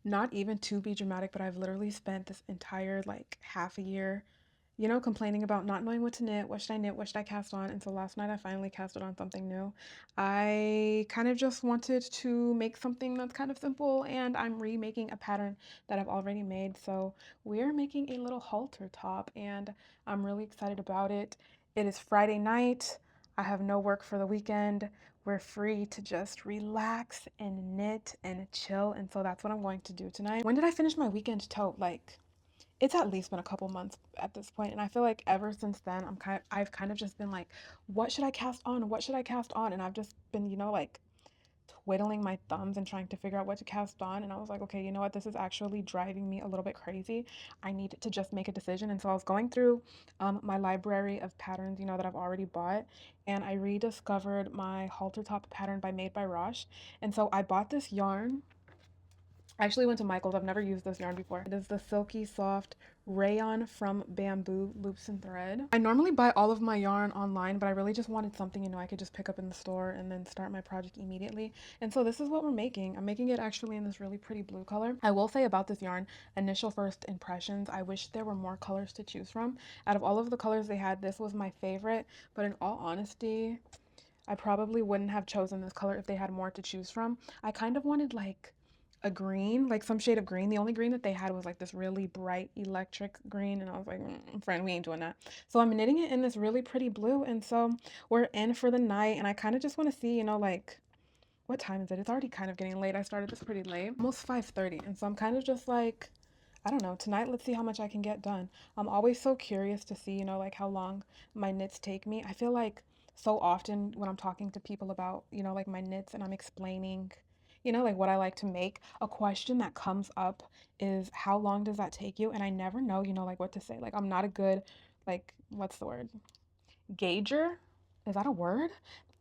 Not even to be dramatic, but I've literally spent this entire like half a year, you know, complaining about not knowing what to knit. What should I knit? What should I cast on? And so last night I finally casted on something new. I kind of just wanted to make something that's kind of simple, and I'm remaking a pattern that I've already made. So we're making a little halter top, and I'm really excited about it. It is Friday night. I have no work for the weekend. We're free to just relax and knit and chill. And so that's what I'm going to do tonight. When did I finish my weekend tote? Like, it's at least been a couple months at this point, and I feel like ever since then I've kind of just been like, what should I cast on? What should I cast on? And I've just been, you know, like twiddling my thumbs and trying to figure out what to cast on. And I was like, okay, you know what? This is actually driving me a little bit crazy. I need to just make a decision. And so I was going through my library of patterns, you know, that I've already bought, and I rediscovered my halter top pattern by Made by Rosh. And so I bought this yarn. I actually went to Michael's. I've never used this yarn before. It is the Silky Soft Rayon from Bamboo Loops and Thread. I normally buy all of my yarn online, but I really just wanted something, you know, I could just pick up in the store and then start my project immediately. And so this is what we're making. I'm making it actually in this really pretty blue color. I will say about this yarn, initial first impressions, I wish there were more colors to choose from. Out of all of the colors they had, this was my favorite, but in all honesty, I probably wouldn't have chosen this color if they had more to choose from. I kind of wanted like a green, like some shade of green. The only green that they had was like this really bright electric green, and I was like, friend, we ain't doing that. So I'm knitting it in this really pretty blue, and so we're in for the night, and I kind of just want to see, you know, like what time is it? It's already kind of getting late. I started this pretty late, almost 5:30, and so I'm kind of just like, I don't know, tonight let's see how much I can get done. I'm always so curious to see, you know, like how long my knits take me. I feel like so often when I'm talking to people about, you know, like my knits and I'm explaining, you know, like what I like to make, a question that comes up is how long does that take you? And I never know, you know, like what to say. Like I'm not a good, like, what's the word? Gauger? Is that a word?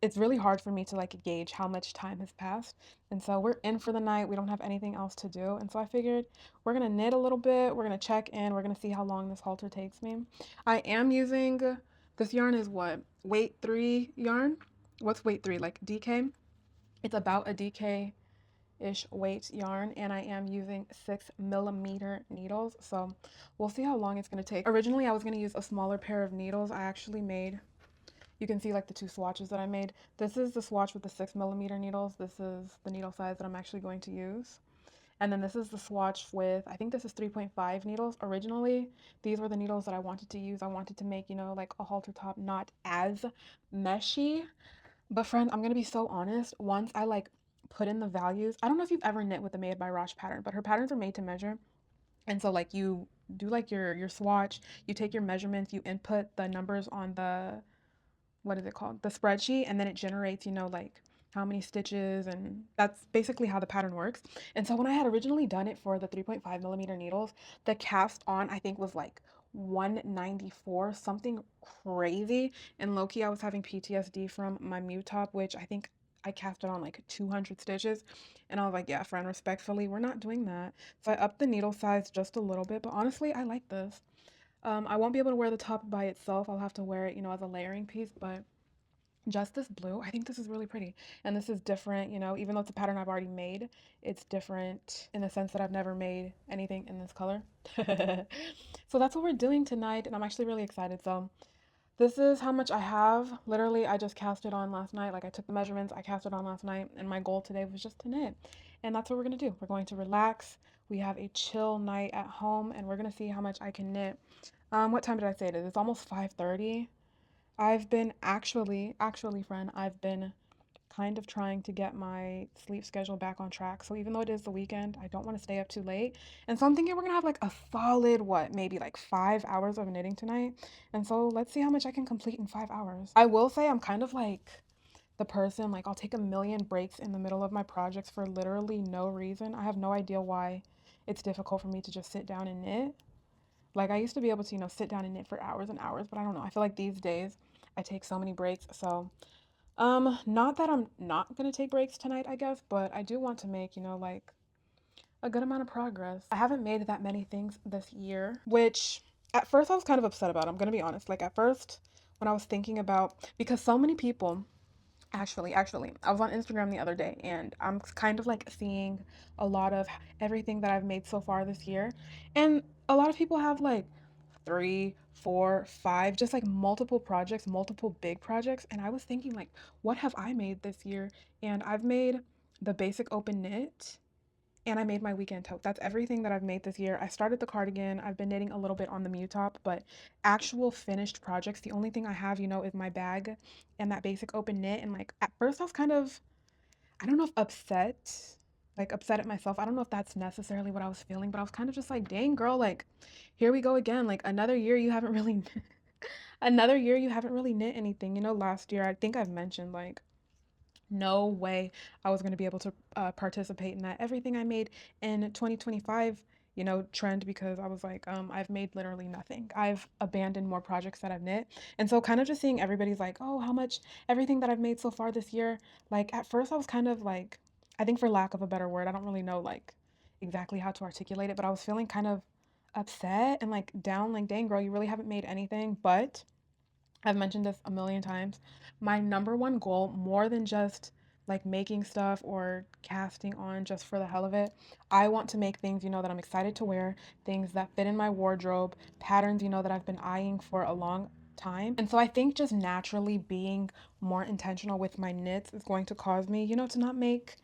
It's really hard for me to like gauge how much time has passed. And so we're in for the night. We don't have anything else to do. And so I figured we're gonna knit a little bit. We're gonna check in. We're gonna see how long this halter takes me. I am using, this yarn is what? Weight 3 yarn? What's weight 3? Like DK? It's about a DK ish weight yarn, and I am using 6mm needles, so we'll see how long it's going to take. Originally I was going to use a smaller pair of needles. I actually made, you can see like the two swatches that I made. This is the swatch with the 6mm needles. This is the needle size that I'm actually going to use. And then this is the swatch with, I think this is 3.5 needles. Originally, these were the needles that I wanted to use. I wanted to make, you know, like a halter top not as meshy. But friend, I'm gonna be so honest. Once I like put in the values, I don't know if you've ever knit with the Made by Rosh pattern, but her patterns are made to measure. And so like you do like your swatch, you take your measurements, you input the numbers on the, what is it called? The spreadsheet, and then it generates, you know, like how many stitches, and that's basically how the pattern works. And so when I had originally done it for the 3.5mm needles, the cast on I think was like 194, something crazy. And low-key I was having PTSD from my Mew top, which I think I cast it on like 200 stitches. And I was like, yeah, friend, respectfully, we're not doing that. So I upped the needle size just a little bit, but honestly, I like this. I won't be able to wear the top by itself. I'll have to wear it, you know, as a layering piece, but just this blue, I think this is really pretty. And this is different, you know, even though it's a pattern I've already made, it's different in the sense that I've never made anything in this color. So that's what we're doing tonight, and I'm actually really excited. So this is how much I have. Literally, I just cast it on last night. Like I took the measurements, I cast it on last night, and my goal today was just to knit. And that's what we're gonna do. We're going to relax. We have a chill night at home, and we're gonna see how much I can knit. What time did I say it is? It's almost 5:30. I've been actually, friend, I've been kind of trying to get my sleep schedule back on track. So even though it is the weekend, I don't want to stay up too late. And so I'm thinking we're gonna have like a solid, what, maybe like 5 hours of knitting tonight. And so let's see how much I can complete in 5 hours. I will say I'm kind of like the person, like I'll take a million breaks in the middle of my projects for literally no reason. I have no idea why it's difficult for me to just sit down and knit. Like I used to be able to, you know, sit down and knit for hours and hours, but I don't know. I feel like these days I take so many breaks. So, not that I'm not gonna take breaks tonight, I guess, but I do want to make, you know, like a good amount of progress. I haven't made that many things this year, which at first I was kind of upset about. I'm gonna be honest. Like at first, when I was thinking about, because so many people Actually, I was on Instagram the other day and I'm kind of like seeing a lot of everything that I've made so far this year. And a lot of people have like three, four, five, just like multiple projects, multiple big projects. And I was thinking, like, what have I made this year? And I've made the basic open knit and I made my weekend tote. That's everything that I've made this year. I started the cardigan. I've been knitting a little bit on the Mew top, but actual finished projects, the only thing I have, is my bag and that basic open knit. And like at first I was kind of, I don't know if upset, like upset at myself. I don't know if that's necessarily what I was feeling, but I was kind of just like, dang girl, like here we go again. Like another year you haven't really another year you haven't really knit anything. Last year I think I've mentioned like no way I was going to be able to participate in that. Everything I made in 2025, trend because I was like, I've made literally nothing. I've abandoned more projects that I've knit. And so, kind of just seeing everybody's like, oh, how much everything that I've made so far this year. Like, at first, I was kind of like, I think for lack of a better word, I don't really know like exactly how to articulate it, but I was feeling kind of upset and like down, like, dang, girl, you really haven't made anything. But I've mentioned this a million times. My number one goal, more than just like making stuff or casting on just for the hell of it, I want to make things, that I'm excited to wear, things that fit in my wardrobe, patterns, that I've been eyeing for a long time. And so I think just naturally being more intentional with my knits is going to cause me, to not make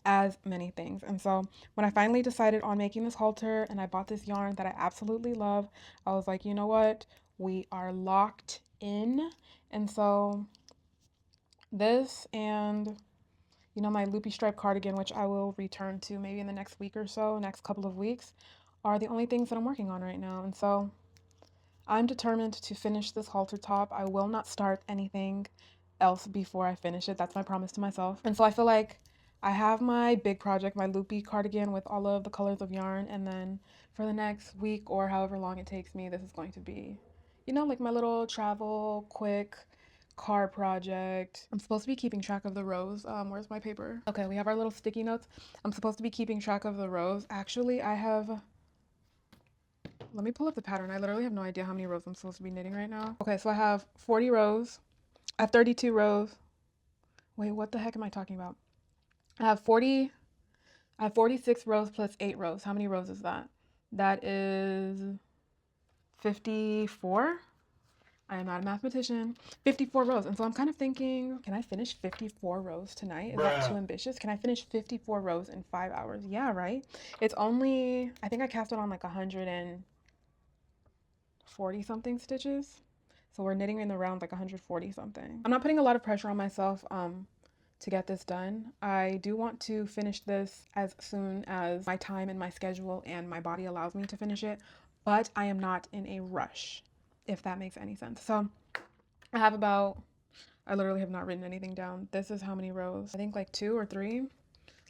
as many things. And so when I finally decided on making this halter and I bought this yarn that I absolutely love, I was like, you know what? We are locked in. And so this and my loopy stripe cardigan, which I will return to maybe in the next week or so, next couple of weeks, are the only things that I'm working on right now. And so I'm determined to finish this halter top. I will not start anything else before I finish it. That's my promise to myself. And so I feel like I have my big project, my loopy cardigan with all of the colors of yarn. And then for the next week or however long it takes me, this is going to be, like my little travel, quick car project. I'm supposed to be keeping track of the rows. Where's my paper? Okay, we have our little sticky notes. I'm supposed to be keeping track of the rows. Actually, I have, let me pull up the pattern. I literally have no idea how many rows I'm supposed to be knitting right now. Okay, so I have 40 rows. I have 32 rows. Wait, what the heck am I talking about? I have 40, I have 46 rows plus 8 rows. How many rows is that? That is 54. I am not a mathematician. 54 rows. And so I'm kind of thinking, can I finish 54 rows tonight? Is that too ambitious? Can I finish 54 rows in 5 hours? Yeah, right? It's only, I think I cast it on like 140 something stitches. So we're knitting in around like 140 something. I'm not putting a lot of pressure on myself to get this done. I do want to finish this as soon as my time and my schedule and my body allows me to finish it, but I am not in a rush, if that makes any sense. So I have about, I literally have not written anything down. This is how many rows? I think like 2 or 3.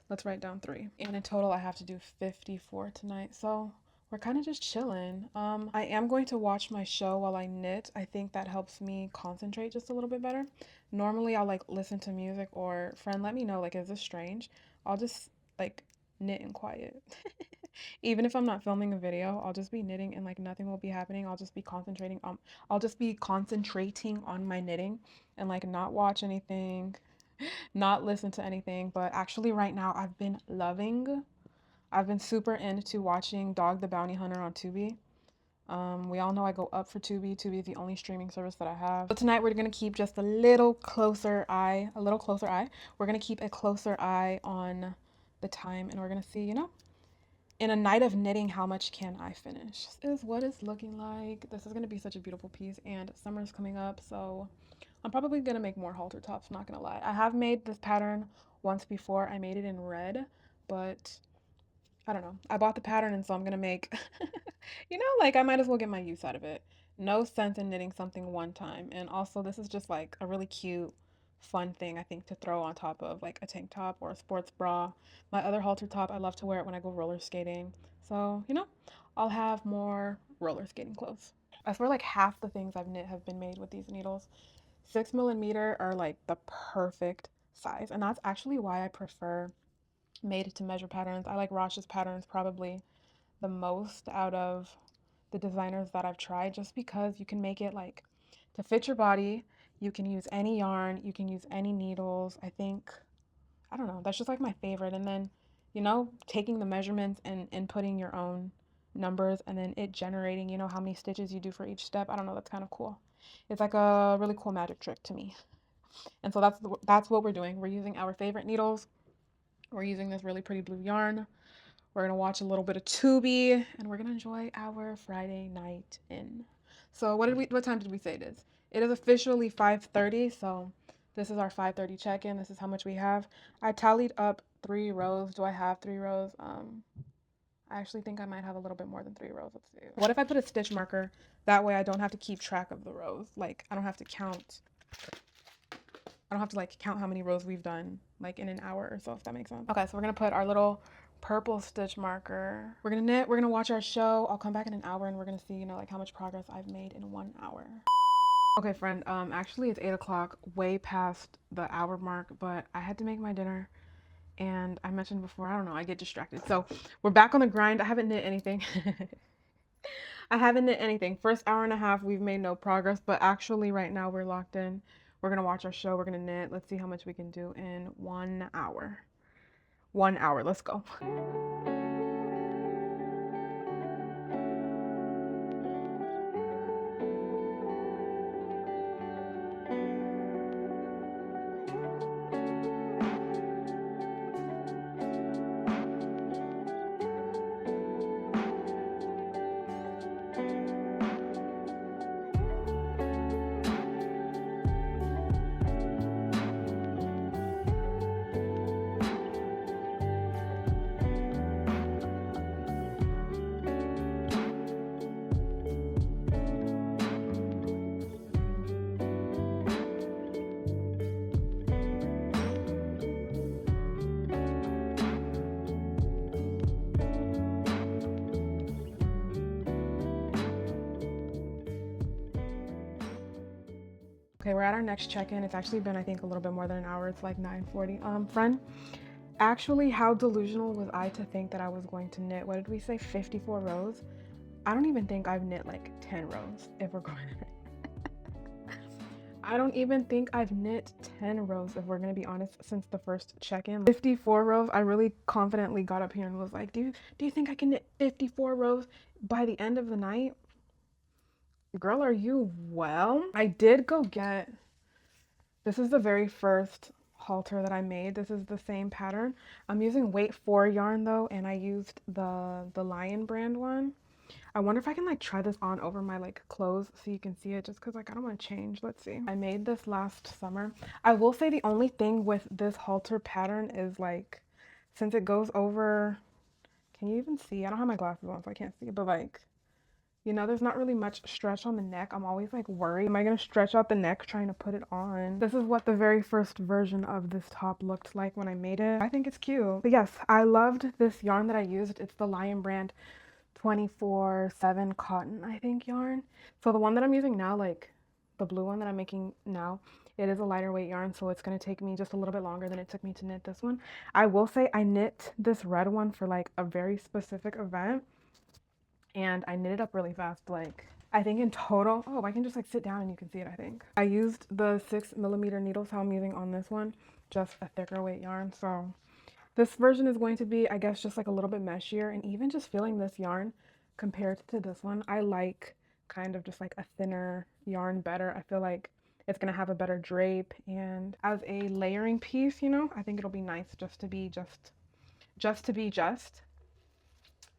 Let's write down 3. And in total, I have to do 54 tonight. So we're kind of just chilling. I am going to watch my show while I knit. I think that helps me concentrate just a little bit better. Normally, I'll like listen to music or friend, let me know, like, is this strange? I'll just like knit in quiet. Even if I'm not filming a video, I'll just be knitting and like nothing will be happening. I'll just be concentrating on my knitting and like not watch anything, not listen to anything. But actually right now I've been super into watching Dog the Bounty Hunter on Tubi. We all know I go up for Tubi. Tubi is the only streaming service that I have. So tonight we're gonna keep just a little closer eye, a little closer eye. We're gonna keep a closer eye on the time and we're gonna see, in a night of knitting, how much can I finish? This is what it's looking like. This is gonna be such a beautiful piece and summer's coming up, so I'm probably gonna make more halter tops, not gonna lie. I have made this pattern once before. I made it in red, but I don't know. I bought the pattern and so I'm gonna make, like I might as well get my use out of it. No sense in knitting something one time. And also this is just like a really cute, fun thing I think to throw on top of like a tank top or a sports bra. My other halter top, I love to wear it when I go roller skating. So, I'll have more roller skating clothes. I swear like half the things I've knit have been made with these needles. 6 millimeter are like the perfect size. And that's actually why I prefer made to measure patterns. I like Rosh's patterns probably the most out of the designers that I've tried just because you can make it like to fit your body. You can use any yarn, you can use any needles. I don't know, that's just like my favorite. And then, you know, taking the measurements and inputting your own numbers and then it generating, you know, how many stitches you do for each step. I don't know, that's kind of cool. It's like a really cool magic trick to me. And so that's what we're doing. We're using our favorite needles. We're using this really pretty blue yarn. We're gonna watch a little bit of Tubi and we're gonna enjoy our Friday night in. So what time did we say it is? It is officially 5:30, so this is our 5:30 check-in. This is how much we have. I tallied up 3 rows. Do I have 3 rows? I actually think I might have a little bit more than 3 rows. Let's see. What if I put a stitch marker? That way I don't have to keep track of the rows. Like I don't have to like count how many rows we've done like in an hour or so, if that makes sense. Okay, so we're gonna put our little purple stitch marker. We're gonna knit, we're gonna watch our show. I'll come back in an hour and we're gonna see, you know, like how much progress I've made in 1 hour. Okay, friend, actually it's 8 o'clock, way past the hour mark, but I had to make my dinner and I mentioned before, I don't know, I get distracted. So we're back on the grind. I haven't knit anything. I haven't knit anything. First hour and a half, we've made no progress, but actually right now we're locked in. We're gonna watch our show, we're gonna knit. Let's see how much we can do in 1 hour. 1 hour, let's go. Okay, we're at our next check-in. It's actually been, I think, a little bit more than an hour. It's like 9:40. Friend, actually, how delusional was I to think that I was going to knit, what did we say, 54 rows? I don't even think I've knit like 10 rows, if we're going I don't even think I've knit 10 rows, if we're gonna be honest, since the first check-in. 54 rows, I really confidently got up here and was like, do you think I can knit 54 rows by the end of the night? Girl, are you well? I did go get, this is the very first halter that I made. This is the same pattern. I'm using weight 4 yarn though, and I used the Lion brand one. I wonder if I can like try this on over my like clothes so you can see it, just because like I don't want to change. Let's see. I made this last summer. I will say the only thing with this halter pattern is like, since it goes over, can you even see? I don't have my glasses on so I can't see, but like, you know, there's not really much stretch on the neck. I'm always like worried, am I gonna stretch out the neck trying to put it on? This is what the very first version of this top looked like when I made it. I think it's cute. But yes, I loved this yarn that I used. It's the Lion brand 24/7 cotton, I think, yarn. So the one that I'm using now, like the blue one that I'm making now, it is a lighter weight yarn, so it's going to take me just a little bit longer than it took me to knit this one. I will say I knit this red one for like a very specific event, and I knit it up really fast. Like I think in total, oh, I can just like sit down and you can see it. I think I used the 6mm needles how I'm using on this one, just a thicker weight yarn. So this version is going to be, I guess, just like a little bit meshier, and even just feeling this yarn compared to this one, I like kind of just like a thinner yarn better. I feel like it's gonna have a better drape, and as a layering piece, you know, I think it'll be nice just to be just.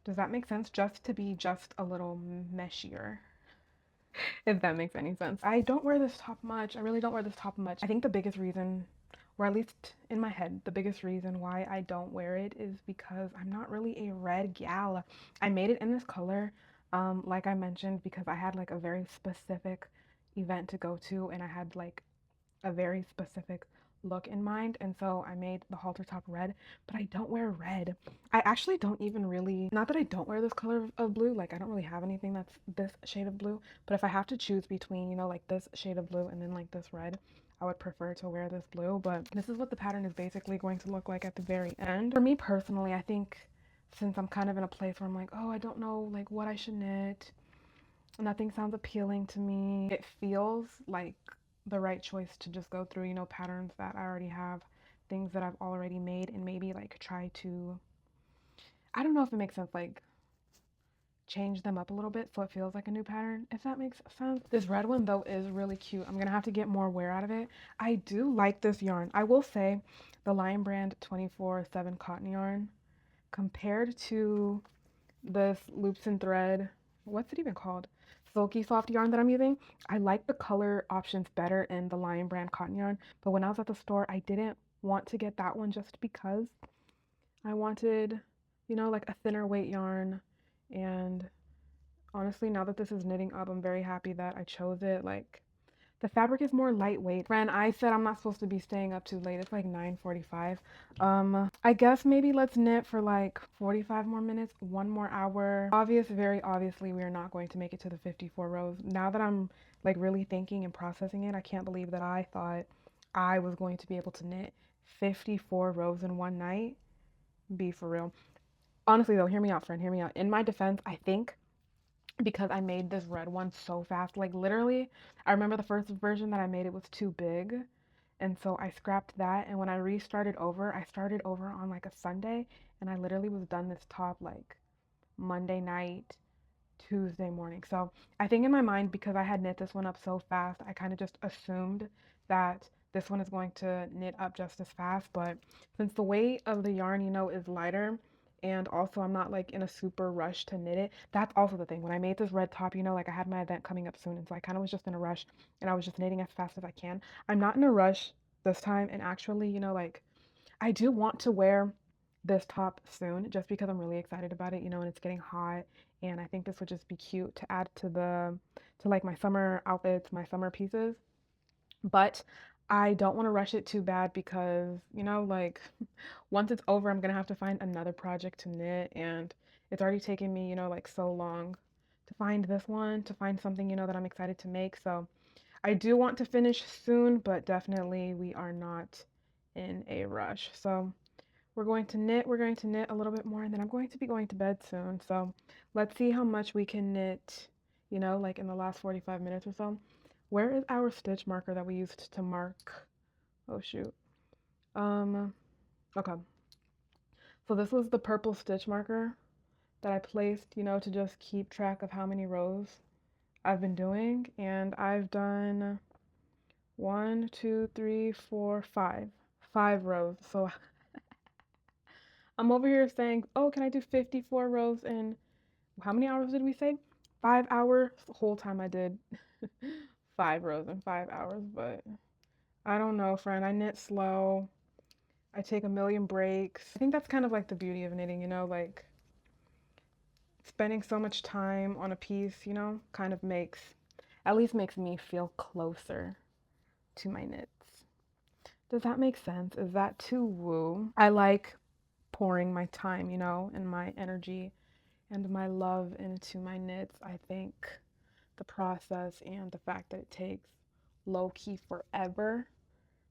Does that make sense? Just to be just a little meshier, if that makes any sense. I don't wear this top much. I really don't wear this top much. I think the biggest reason, or at least in my head, the biggest reason why I don't wear it is because I'm not really a red gal. I made it in this color, like I mentioned, because I had like a very specific event to go to, and I had like a very specific look in mind, and so I made the halter top red, but I don't wear red. I actually don't even really, not that I don't wear this color of blue, like I don't really have anything that's this shade of blue, but if I have to choose between, you know, like this shade of blue and then like this red, I would prefer to wear this blue. But this is what the pattern is basically going to look like at the very end. For me personally, I think since I'm kind of in a place where I'm like, oh, I don't know like what I should knit, nothing sounds appealing to me, it feels like the right choice to just go through, you know, patterns that I already have, things that I've already made, and maybe like try to, I don't know if it makes sense, like change them up a little bit so it feels like a new pattern, if that makes sense. This red one though is really cute. I'm gonna have to get more wear out of it. I do like this yarn. I will say the Lion Brand 24/7 cotton yarn compared to this loops and thread, what's it even called? Silky soft yarn that I'm using. I like the color options better in the Lion Brand cotton yarn, but when I was at the store, I didn't want to get that one just because I wanted, you know, like a thinner weight yarn. And honestly, now that this is knitting up, I'm very happy that I chose it. Like, the fabric is more lightweight. Friend, I said I'm not supposed to be staying up too late. It's like 9:45. I guess maybe let's knit for like 45 more minutes, 1 more hour. Very obviously, we are not going to make it to the 54 rows. Now that I'm like really thinking and processing it, I can't believe that I thought I was going to be able to knit 54 rows in one night. Be for real. Honestly though, hear me out, friend, hear me out. In my defense, I think because I made this red one so fast. Like literally, I remember the first version that I made, it was too big. And so I scrapped that. And when I restarted over, I started over on like a Sunday. And I literally was done this top like Monday night, Tuesday morning. So I think in my mind, because I had knit this one up so fast, I kind of just assumed that this one is going to knit up just as fast. But since the weight of the yarn, you know, is lighter, and also I'm not like in a super rush to knit it. That's also the thing. When I made this red top, you know, like I had my event coming up soon, and so I kind of was just in a rush, and I was just knitting as fast as I can. I'm not in a rush this time, and actually, you know, like I do want to wear this top soon just because I'm really excited about it, you know, and it's getting hot, and I think this would just be cute to add to like my summer outfits, my summer pieces. But I don't want to rush it too bad because, you know, like once it's over, I'm gonna have to find another project to knit, and it's already taken me, you know, like so long to find this one, to find something, you know, that I'm excited to make. So I do want to finish soon, but definitely we are not in a rush. So we're going to knit a little bit more, and then I'm going to be going to bed soon. So let's see how much we can knit, you know, like in the last 45 minutes or so. Where is our stitch marker that we used to mark? Oh shoot. Um, okay. So this was the purple stitch marker that I placed, you know, to just keep track of how many rows I've been doing. And I've done 5 rows. So I'm over here saying, oh, can I do 54 rows in how many hours did we say? 5 hours. The whole time I did 5 rows in 5 hours, but I don't know, friend. I knit slow. I take a million breaks. I think that's kind of like the beauty of knitting, you know, like spending so much time on a piece, you know, kind of at least makes me feel closer to my knits. Does that make sense? Is that too woo? I like pouring my time, you know, and my energy and my love into my knits. I think the process and the fact that it takes low key forever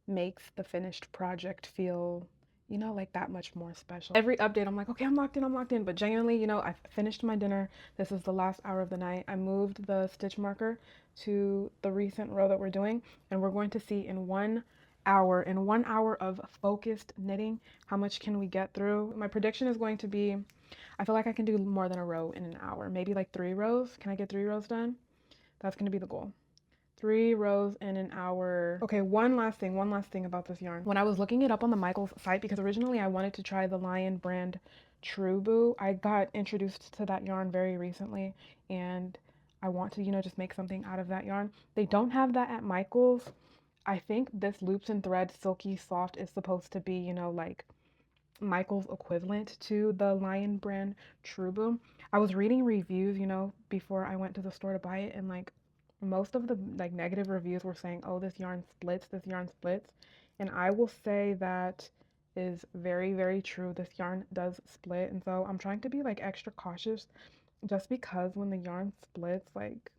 makes the finished project feel, you know, like that much more special. Every update, I'm like, okay, I'm locked in. But genuinely, you know, I finished my dinner. This is the last hour of the night. I moved the stitch marker to the recent row that we're doing, and we're going to see in 1 hour of focused knitting, how much can we get through. My prediction is going to be, I feel like I can do more than a row in an hour, maybe like 3 rows. Can I get 3 rows done? That's going to be the goal. 3 rows in an hour. Okay, one last thing about this yarn. When I was looking it up on the Michaels site, because originally I wanted to try the Lion Brand True Boo, I got introduced to that yarn very recently, and I want to, you know, just make something out of that yarn. They don't have that at Michaels. I think this loops and thread silky soft is supposed to be, you know, like Michael's equivalent to the Lion Brand True Boo. I was reading reviews, you know, before I went to the store to buy it, and like most of the like negative reviews were saying, "Oh, this yarn splits, this yarn splits." And I will say that is very, very true. This yarn does split, and so I'm trying to be like extra cautious just because when the yarn splits, like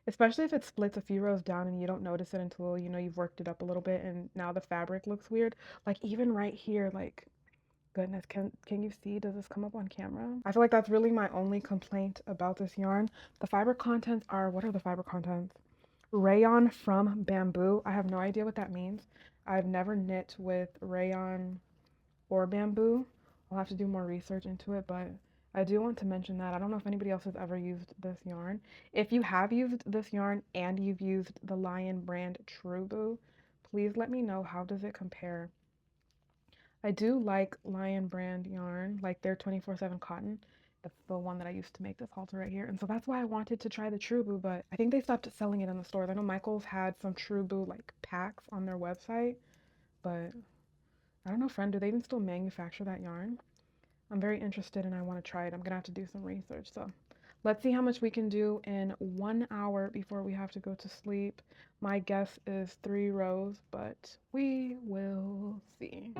especially if it splits a few rows down and you don't notice it until, you know, you've worked it up a little bit and now the fabric looks weird. Like even right here, like goodness, can you see? Does this come up on camera? I feel like that's really my only complaint about this yarn. The fiber contents are, what are the fiber contents? Rayon from bamboo. I have no idea what that means. I've never knit with rayon or bamboo. I'll have to do more research into it, but I do want to mention that. I don't know if anybody else has ever used this yarn. If you have used this yarn and you've used the Lion brand Trueboo, please let me know, how does it compare? I do like Lion brand yarn, like their 24/7 cotton. That's the one that I used to make this halter right here. And so that's why I wanted to try the Trueboo, but I think they stopped selling it in the stores. I know Michael's had some Trueboo like packs on their website, but I don't know, friend, do they even still manufacture that yarn? I'm very interested and I want to try it. I'm gonna have to do some research. So let's see how much we can do in 1 hour before we have to go to sleep. My guess is 3 rows, but we will see.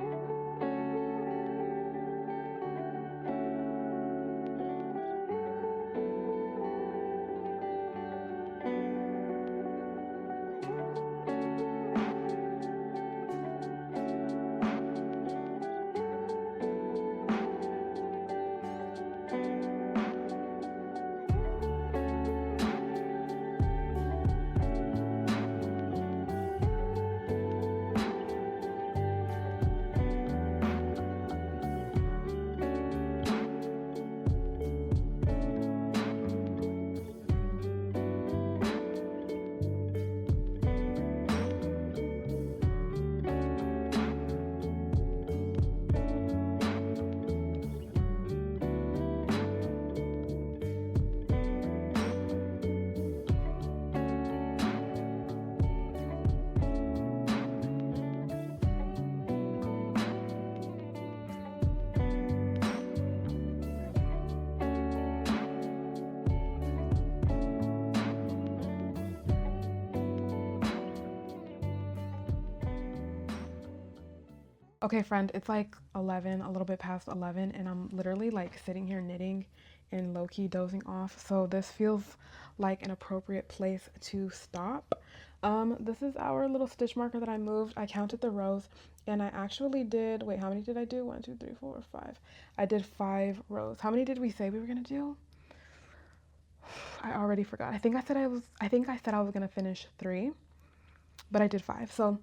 Okay, friend, it's like 11, a little bit past 11, and I'm literally like sitting here knitting and low-key dozing off. So this feels like an appropriate place to stop. This is our little stitch marker that I moved. I counted the rows and I actually did, wait, how many did I do? 1, 2, 3, 4, 5. I did 5 rows. How many did we say we were gonna do? I already forgot. I think I said I was gonna finish 3, but I did 5. So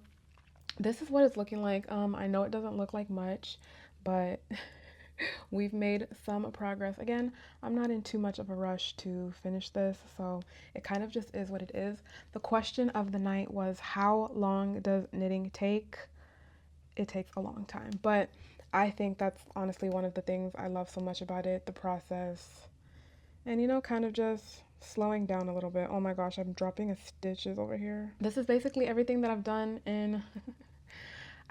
this is what it's looking like. I know it doesn't look like much, but we've made some progress. Again, I'm not in too much of a rush to finish this, so it kind of just is what it is. The question of the night was, how long does knitting take? It takes a long time, but I think that's honestly one of the things I love so much about it, the process, and kind of just slowing down a little bit. Oh my gosh, I'm dropping a stitches over here. This is basically everything that I've done in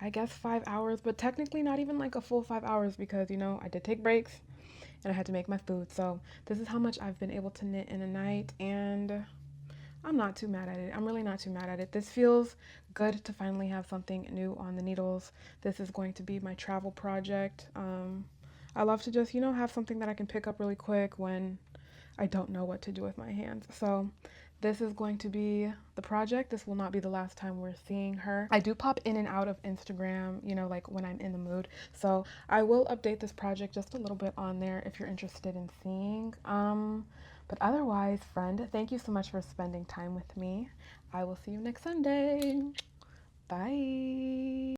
I guess 5 hours, but technically not even like a full 5 hours because, I did take breaks and I had to make my food. So this is how much I've been able to knit in a night, and I'm not too mad at it. I'm really not too mad at it. This feels good to finally have something new on the needles. This is going to be my travel project. I love to just, have something that I can pick up really quick when I don't know what to do with my hands. So this is going to be the project. This will not be the last time we're seeing her. I do pop in and out of Instagram, like when I'm in the mood. So I will update this project just a little bit on there if you're interested in seeing. But otherwise, friend, thank you so much for spending time with me. I will see you next Sunday. Bye.